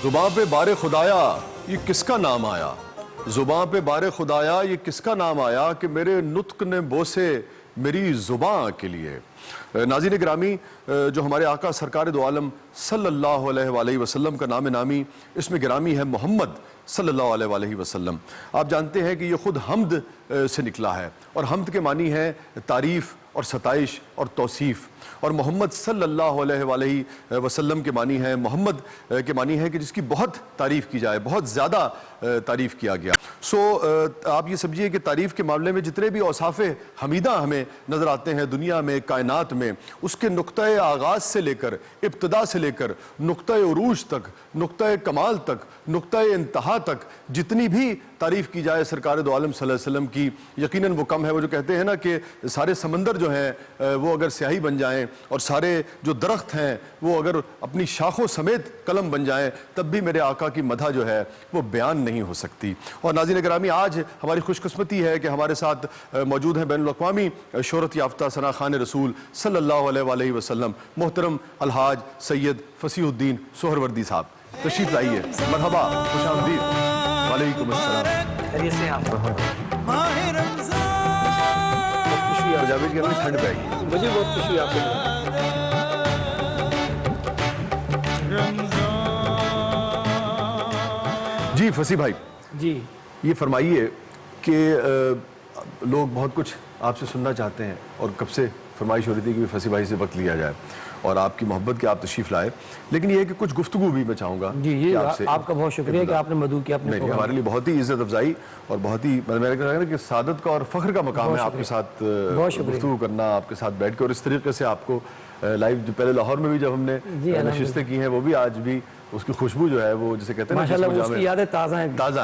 زباں پہ بار خدایا یہ کس کا نام آیا، زباں پہ بار خدایا یہ کس کا نام آیا کہ میرے نطق نے بوسے میری زباں کے لیے۔ ناظرین گرامی، جو ہمارے آقا سرکار دو عالم صلی اللہ علیہ وآلہ وسلم کا نام نامی اس میں گرامی ہے محمد صلی اللہ علیہ وآلہ وسلم۔ آپ جانتے ہیں کہ یہ خود حمد سے نکلا ہے، اور حمد کے معنی ہے تعریف اور ستائش اور توصیف، اور محمد صلی اللہ علیہ وآلہ وسلم کے معنی ہے، محمد کے معنی ہے کہ جس کی بہت تعریف کی جائے، بہت زیادہ تعریف کیا گیا۔ آپ یہ سمجھیے کہ تعریف کے معاملے میں جتنے بھی اوصاف حمیدہ ہمیں نظر آتے ہیں دنیا میں، کائنات میں، اس کے نقطۂ آغاز سے لے کر، ابتدا سے لے کر نقطۂ عروج تک، نقطۂ کمال تک، نقطۂ انتہا تک جتنی بھی تعریف کی جائے سرکار دو عالم صلی اللہ علیہ وسلم کی، یقیناً وہ کم ہے۔ وہ جو کہتے ہیں نا کہ سارے سمندر جو ہیں وہ اگر سیاہی بن جائیں، اور سارے جو درخت ہیں وہ اگر اپنی شاخوں سمیت قلم بن جائیں، تب بھی میرے آقا کی مدح جو ہے وہ بیان نہیں ہو سکتی۔ اور ناظرین گرامی، آج ہماری خوش قسمتی ہے کہ ہمارے ساتھ موجود ہیں بین الاقوامی شہرت یافتہ ثنا خوان رسول صلی اللہ علیہ وآلہ وسلم، محترم الحاج سید فصیح الدین سہروردی صاحب۔ تشریف لائیے، مرحبا، خوش آمدید۔ وعلیکم السلام۔ خیریت سے آپ؟ جاوید کی ہمیں ٹھنڈ پہ گئی، مجھے بہت خوشی آپ کو۔ جی فصیح بھائی، جی یہ فرمائیے کہ لوگ بہت کچھ آپ سے سننا چاہتے ہیں، اور کب سے فرمائش ہو رہی تھی کہ فصیح بھائی سے وقت لیا جائے، اور آپ کی محبت کے آپ تشریف لائے، لیکن یہ ہے کہ کچھ گفتگو بھی میں چاہوں گا۔ جی یہ آپ کا بہت شکریہ کہ آپ نے مدعو کیا اپنے ہمارے لیے بہت ہی عزت افزائی اور بہت ہی میں نے کہا کہ سعادت کا اور فخر کا مقام ہے آپ کے ساتھ گفتگو کرنا، آپ کے ساتھ بیٹھ کے، اور اس طریقے سے آپ کو لائیو جو پہلے لاہور میں بھی جب ہم نے نشستیں کی ہیں وہ بھی آج بھی اس کی خوشبو جو ہے وہ جسے کہتے ہیں ماشاءاللہ اس کی یادیں تازہ ہیں، تازہ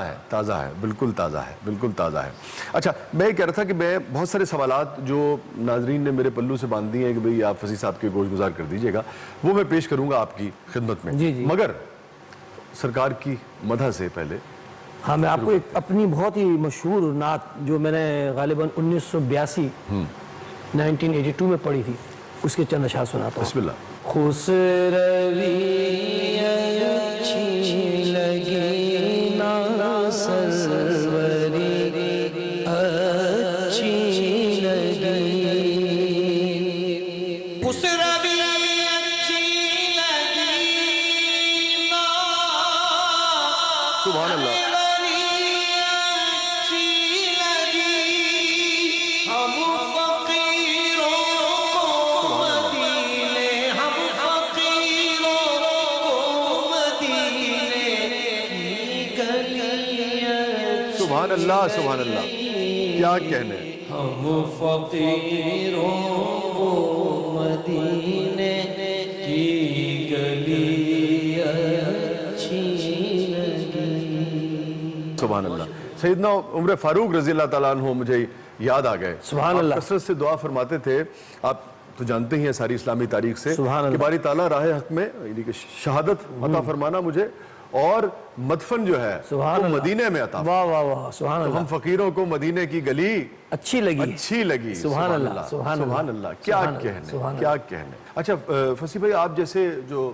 ہے، بالکل تازہ ہے، بالکل تازہ ہے۔ اچھا، میں یہ کہہ رہا تھا کہ میں بہت سارے سوالات جو ناظرین نے میرے پلو سے باندھ دیے ہیں کہ بھئی آپ فصیح صاحب کے گوش گزار کر دیجئے گا، وہ میں پیش کروں گا آپ کی خدمت میں، مگر سرکار کی مدح سے پہلے ہاں میں آپ کو ایک اپنی بہت ہی مشہور نعت جو میں نے غالباً 1982 میں پڑھی تھی، اس کے چند اشعار سناتا ہوں۔ بسم اللہ۔ خسروی اچھی لگی نا سروری اچھی لگی، خسروی اچھی لگی نا سبحان اللہ۔ سبحان اللہ، سبحان اللہ، کیا کہنے۔ ہم فقیروں کو مدینے کی گلی اچھی لگی۔ سبحان اللہ۔ سیدنا عمر فاروق رضی اللہ تعالیٰ عنہ مجھے یاد آ گئے، سبحان اللہ، آپ کثرت سے دعا فرماتے تھے، آپ تو جانتے ہی ہیں ساری اسلامی تاریخ سے کہ باری تعالیٰ راہ حق میں یعنی کہ شہادت عطا فرمانا مجھے، اور مدفن جو ہے وہ مدینے میں عطا فرمانا۔ واہ واہ واہ، سبحان اللہ۔ ہم فقیروں کو مدینے کی گلی اچھی لگی، سبحان اللہ، سبحان اللہ، کیا کہنے۔ اچھا فصیح بھائی، آپ جیسے جو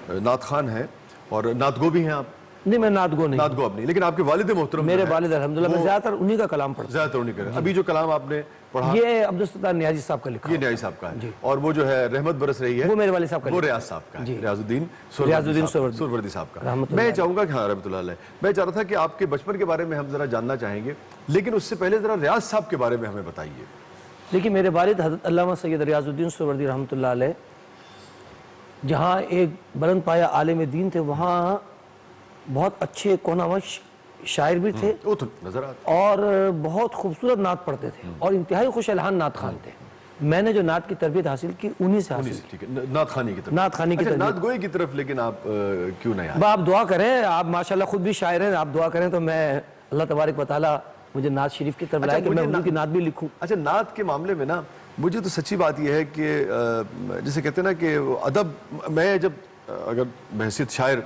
نعت خوان ہیں اور نعت گو بھی ہیں آپ؟ نہیں، میں نعت گو نہیں، نعت گو اب نہیں، لیکن آپ کے والد محترم میرے والد الحمدللہ، میں زیادہ تر انہی کا کلام پڑھتا ہوں۔ زیادہ تر انہی کا۔ ابھی جو کلام آپ نے پڑھا یہ عبدالستار نیازی صاحب کا لکھا، یہ نیازی صاحب کا ہے، اور وہ جو ہے رحمت برس رہی ہے وہ میرے والد صاحب کا، وہ ریاض صاحب کا ہے، ریاض الدین سہروردی صاحب کا۔ میں چاہوں گا کہ ہاں رحمۃ اللہ علیہ، میں چاہ رہا تھا کہ آپ کے بچپن کے بارے میں ہم ذرا جاننا چاہیں گے، لیکن اس سے پہلے ذرا ریاض صاحب کے بارے میں ہمیں بتائیے۔ دیکھیے، میرے والد حضرت علامہ سید ریاض الدین سہروردی رحمۃ اللہ علیہ جہاں ایک بلند پایہ عالم دین تھے، وہاں بہت اچھے کوناوش شاعر بھی تھے، اور بہت خوبصورت نعت پڑھتے تھے، اور انتہائی خوش الحان نعت خوان تھے۔ میں نے جو نعت کی تربیت حاصل کی انہی سے حاصل کی، نعت خوانی کی طرف، نعت خوانی کی طرف، نعت گوئی کی طرف، لیکن آپ کیوں نہیں آئے؟ آپ دعا کریں، آپ ماشاءاللہ خود بھی شاعر ہیں، آپ دعا کریں تو میں اللہ تبارک و تعالیٰ مجھے نعت شریف کی طرف لائے کہ میں حضور کی نعت بھی لکھوں۔ اچھا، نعت کے معاملے میں نا مجھے تو سچی بات یہ ہے کہ جسے کہتے ہیں نا کہ ادب، میں جب اگر بحیثیت شاعر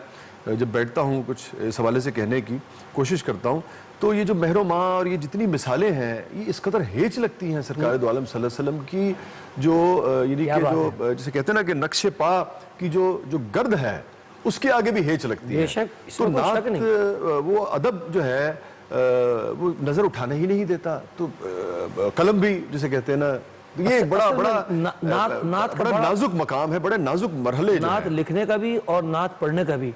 جب بیٹھتا ہوں کچھ اس حوالے سے کہنے کی کوشش کرتا ہوں، تو یہ جو مہر و ماں اور یہ جتنی مثالیں ہیں، یہ اس قدر ہیچ لگتی ہیں سرکار دو عالم صلی اللہ علیہ وسلم کی، جو یعنی کہ جو جسے کہتے ہیں نا کہ نقش پا کی جو گرد ہے اس کے آگے بھی ہیچ لگتی ہے. بے شک، اس تو میں کوئی شک نعت نہیں. وہ ادب جو ہے وہ نظر اٹھانے ہی نہیں دیتا. تو قلم بھی جسے کہتے ہیں نا، یہ بڑا بڑا نازک مقام ہے، بڑے نازک مرحلے جو نعت ہیں. لکھنے کا بھی اور نعت پڑھنے کا بھی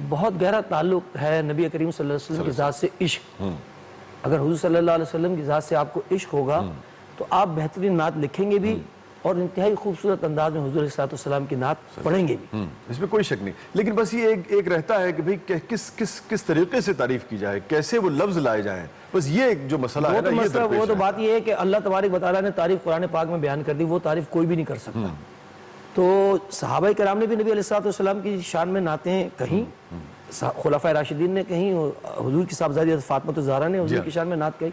بہت گہرا تعلق ہے نبی کریم صلی اللہ علیہ وسلم کی ذات سے. عشق، اگر حضور صلی اللہ علیہ وسلم کی ذات سے آپ کو عشق ہوگا تو آپ بہترین نعت لکھیں گے بھی اور انتہائی خوبصورت انداز میں حضور علیہ السلام کی نعت پڑھیں گے بھی. اس میں کوئی شک نہیں. لیکن بس یہ ایک رہتا ہے کہ بھئی کس طریقے سے تعریف کی جائے، کیسے وہ لفظ لائے جائیں. بس یہ ایک جو مسئلہ ہے نا، یہ درپیش وہ تو ہے. بات یہ ہے کہ اللہ تبارک و تعالیٰ نے تعریف قرآن پاک میں بیان کر دی، وہ تعریف کوئی بھی نہیں کر سکتا. تو صحابہ کرام نے بھی نبی علیہ السلام کی شان میں نعتیں کہیں، خلفائے راشدین نے کہیں، حضور کی صاحبزادی حضرت فاطمہ الزہرا نے حضور کی شان میں نعت کہی،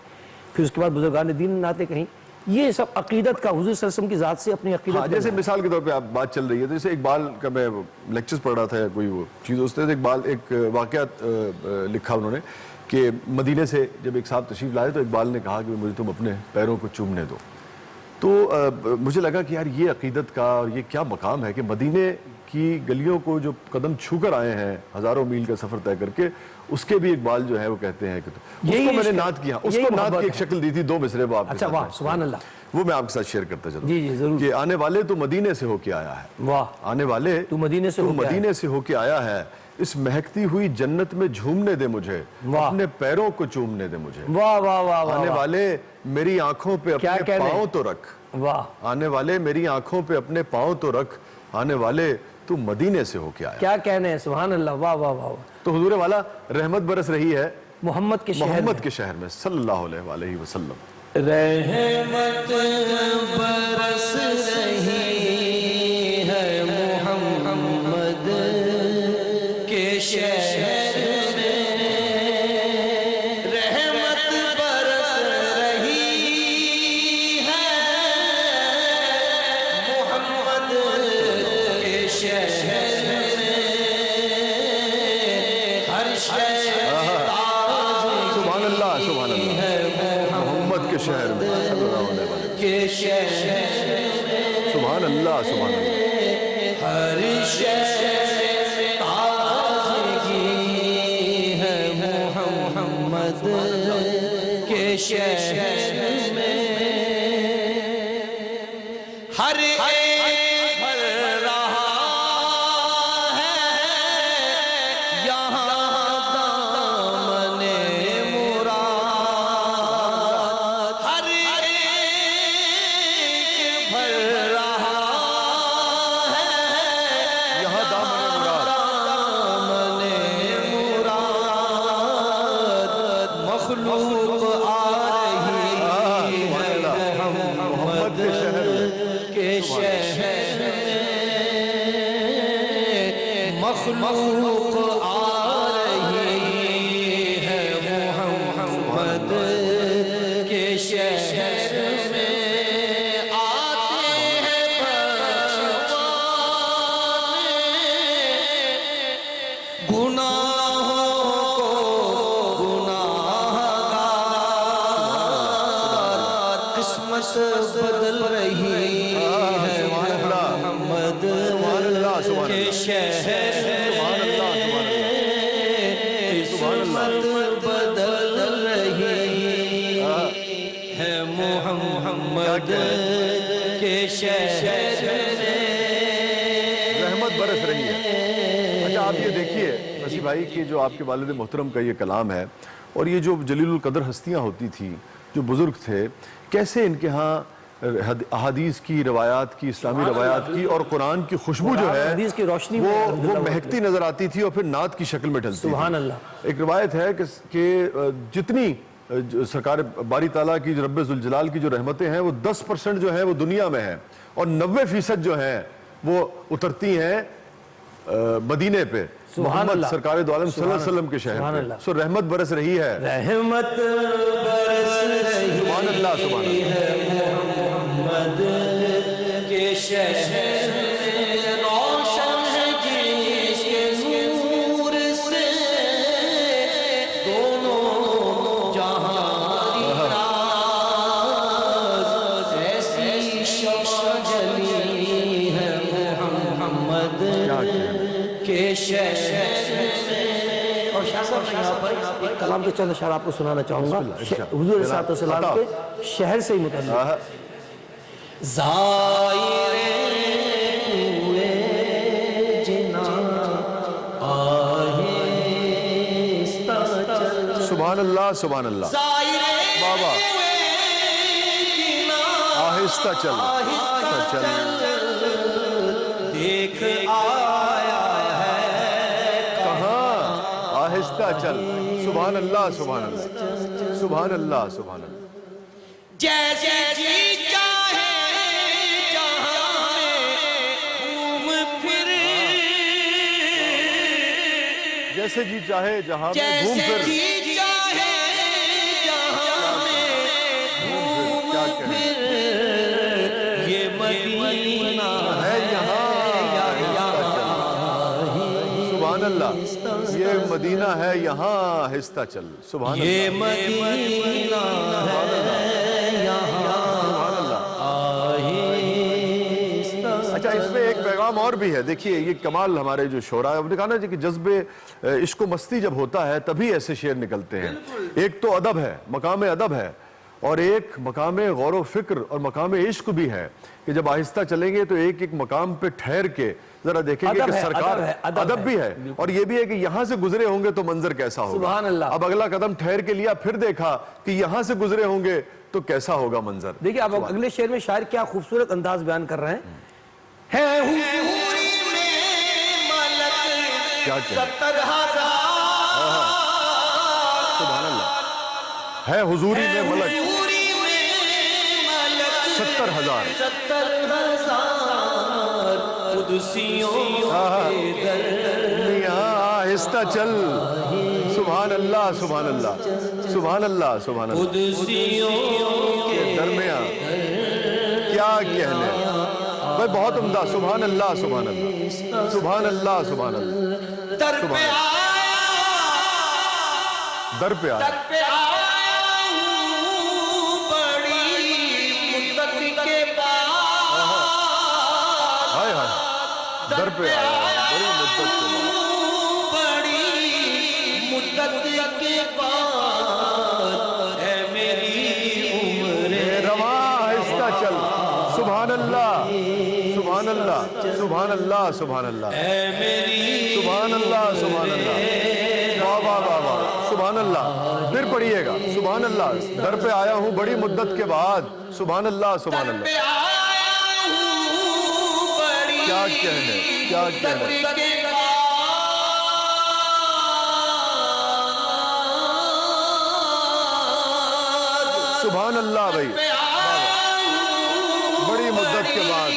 پھر اس کے بعد بزرگان دین نے نعتیں کہیں. یہ سب عقیدت کا، حضور صلی اللہ علیہ وسلم کی ذات سے اپنی عقیدت کا. جیسے مثال کے طور پہ آپ بات چل رہی ہے، تو جیسے اقبال کا میں لیکچرز پڑھ رہا تھا یا کوئی وہ چیز، اس طرح اقبال ایک واقعہ لکھا انہوں نے کہ مدینے سے جب ایک صاحب تشریف لائے تو اقبال نے کہا کہ مجھے تم اپنے پیروں کو چومنے دو. تو مجھے لگا کہ یار یہ عقیدت کا اور یہ کیا مقام ہے کہ مدینے کی گلیوں کو جو قدم چھو کر آئے ہیں ہزاروں میل کا سفر طے کر کے، اس کے بھی اقبال جو ہے وہ کہتے ہیں کہ اس کو میں نے نعت کیا، اس کو نعت کی ایک شکل دی تھی، 2 مصرے وہ آپ کے اچھا، واہ سبحان اللہ. وہ میں آپ کے ساتھ شیئر کرتا چلوں. جی ضرور. کہ آنے والے تو مدینے سے ہو کے آیا ہے. واہ. آنے والے تو مدینے سے ہو کے آیا ہے. اس مہکتی ہوئی جنت میں جھومنے دے مجھے، اپنے پیروں کو چومنے دے مجھے. واہ واہ واہ. آنے والے میری آنکھوں پہ اپنے پاؤں تو رکھ. واہ. آنے والے میری آنکھوں پہ اپنے پاؤں تو رکھ. آنے والے تو مدینے سے ہو کے آیا. کیا کہنے ہیں، سبحان اللہ. واہ واہ واہ. تو حضور والا رحمت برس رہی ہے محمد کے شہر میں صلی اللہ علیہ وسلم. رحمت برس رہی ہے محمد کے شہر میں. رحمت برس رہی ہے محمد کے شہر میں. ہر شہر سبحان اللہ سبحان اللہ. محمد کے شہر میں صلی اللہ علیہ وسلم. سبحان اللہ سبحان اللہ. ہر شہر تازگی ہے محمد کے شہر میں. ہر ایک بھر رہا ہے یہاں دامن مراد. ہر ایک بھر رہا ہے یہاں دامن مراد. مخلوق آ رہی ہے محمد کے شہر میں. کے شہر میں. مخلوق آ رہی ہے محمد کے شہر میں. آتے ہیں بخشوانے گناہوں کو گناہگار. قسمت بدل رہی ہے محمد کے شہر میں. قسمت بدل رہی ہے محمد کے شہر میں. رحمت برس رہی ہے. اچھا آپ یہ دیکھیے نصیب بھائی کہ جو آپ کے والد محترم کا یہ کلام ہے اور یہ جو جلیل القدر ہستیاں ہوتی تھیں، جو بزرگ تھے، کیسے ان کے ہاں احادیث کی، روایات کی، اسلامی روایات کی اور قرآن کی خوشبو جو ہے حدیث کی روشنی وہ مہکتی نظر آتی تھی اور پھر نعت کی شکل میں ڈھلتی تھی. سبحان اللہ. ایک روایت ہے کہ جتنی سرکار باری تعالیٰ کی رب ذوالجلال کی جو رحمتیں ہیں وہ 10% جو ہیں وہ دنیا میں ہیں اور 90% جو ہیں وہ اترتی ہیں مدینے پہ، محمد سرکار دو عالم صلی اللہ علیہ وسلم کے شہر پہ. سو رحمت برس رہی ہے. رحمت برس رہی سبحان اللہ سبحان اللہ. ہے محمد کے شہر میں. روشن ہے جس کے نور سے دونوں جہاں راز. ایسی شمع جلی ہے محمد کے شہر میں. اور شاہ صاحب یہاں پر ایک کلام کے چند اشعار آپ کو سنانا چاہوں گا حضور علیہ السلام کے شہر سے ہی متعلق. سبحان اللہ سبحان اللہ. بابا آہستہ چل آہستہ چل دیکھ آیا ہے کہاں آہستہ چل. سبحان اللہ سبحان اللہ سبحان اللہ سبحان اللہ. جیسے جی چاہے جہاں میں گھوم پھر جیسے جی چاہے جہاں میں گھوم پھر. سبحان اللہ یہ مدینہ ہے یہاں آہستہ چل. سبحان اللہ یہ مدینہ ہے یہاں آہستہ. اچھا اس میں ایک پیغام اور بھی ہے. دیکھیے یہ کمال ہمارے جو شعراء ہے. ہم نے کہا نا جی کہ جذبے عشق و مستی جب ہوتا ہے تبھی ایسے شعر نکلتے ہیں. ایک تو ادب ہے مقام ادب ہے اور ایک مقام غور و فکر اور مقام عشق بھی ہے کہ جب آہستہ چلیں گے تو ایک ایک مقام پہ ٹھہر کے ذرا دیکھیں گے کہ سرکار ادب بھی ہے اور یہ بھی ہے کہ یہاں سے گزرے ہوں گے تو منظر کیسا ہوگا. سبحان اللہ. اب اگلا قدم ٹھہر کے لیا پھر دیکھا کہ یہاں سے گزرے ہوں گے تو کیسا ہوگا منظر. دیکھیں اب اگلے شعر میں شاعر کیا خوبصورت انداز بیان کر رہے ہیں. ہے حوری میں ملک کیا کہہ 70,000 سبحان اللہ. ہے حضوری میں ملک 70,000 قدسیوں کے در میاں آہستہ چل. سبحان اللہ سبحان اللہ سبحان اللہ سبحان اللہ. قدسیوں کے درمیان کیا کہنے بھائی بہت عمدہ. سبحان اللہ سبحان اللہ سبحان اللہ سبحان اللہ. در پہ آیا در پہ آیا ہائے ہائے در پہ آیا بڑی مدت کے بعد ہے میری عمر رواں آہستہ چل. سبحان اللہ سبحان اللہ سبحان اللہ سبحان اللہ سبحان اللہ سبحان اللہ. واہ واہ واہ واہ. سبحان اللہ. پھر پڑھیے گا. سبحان اللہ. در پہ آیا ہوں بڑی مدت کے بعد. سبحان اللہ سبحان اللہ. کیا کہنے کیا کہنے. سبحان اللہ بھائی. بڑی مدت کے بعد.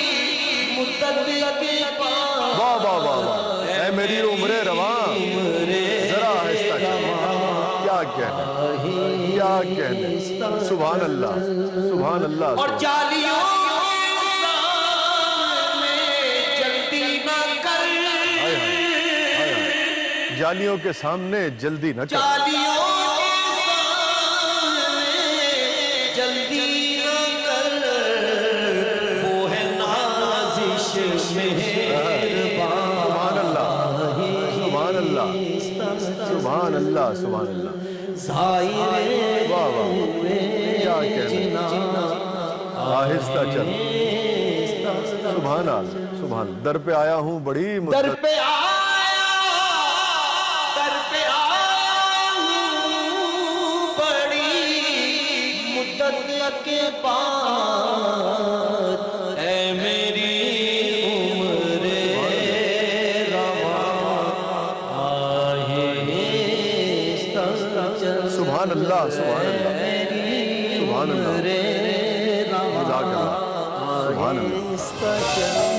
واہ واہ واہ واہ. اے میری عمر رواں ذرا آہستہ چل. کیا کہنے کیا کہنے. سبحان اللہ سبحان اللہ. اور جالیوں میں جلدی نہ کر. جالیوں کے سامنے جلدی نہ کر. جالیوں کے سامنے جلدی نہ کر. وہ ہے نازش مہربان. سبحان اللہ سبحان اللہ سبحان اللہ سبحان اللہ. واہ واہ. کیا کہنا. آہستہ چل. سبحان اللہ سبحان. در پہ آیا ہوں بڑی در مدت. پہ آیا ہوں بڑی مدت کے بعد. اے میری عمر رواں آہستہ چل. سبحان اللہ سبحان اللہ سبحان اللہ. جزاک اللہ. سبحان اللہ.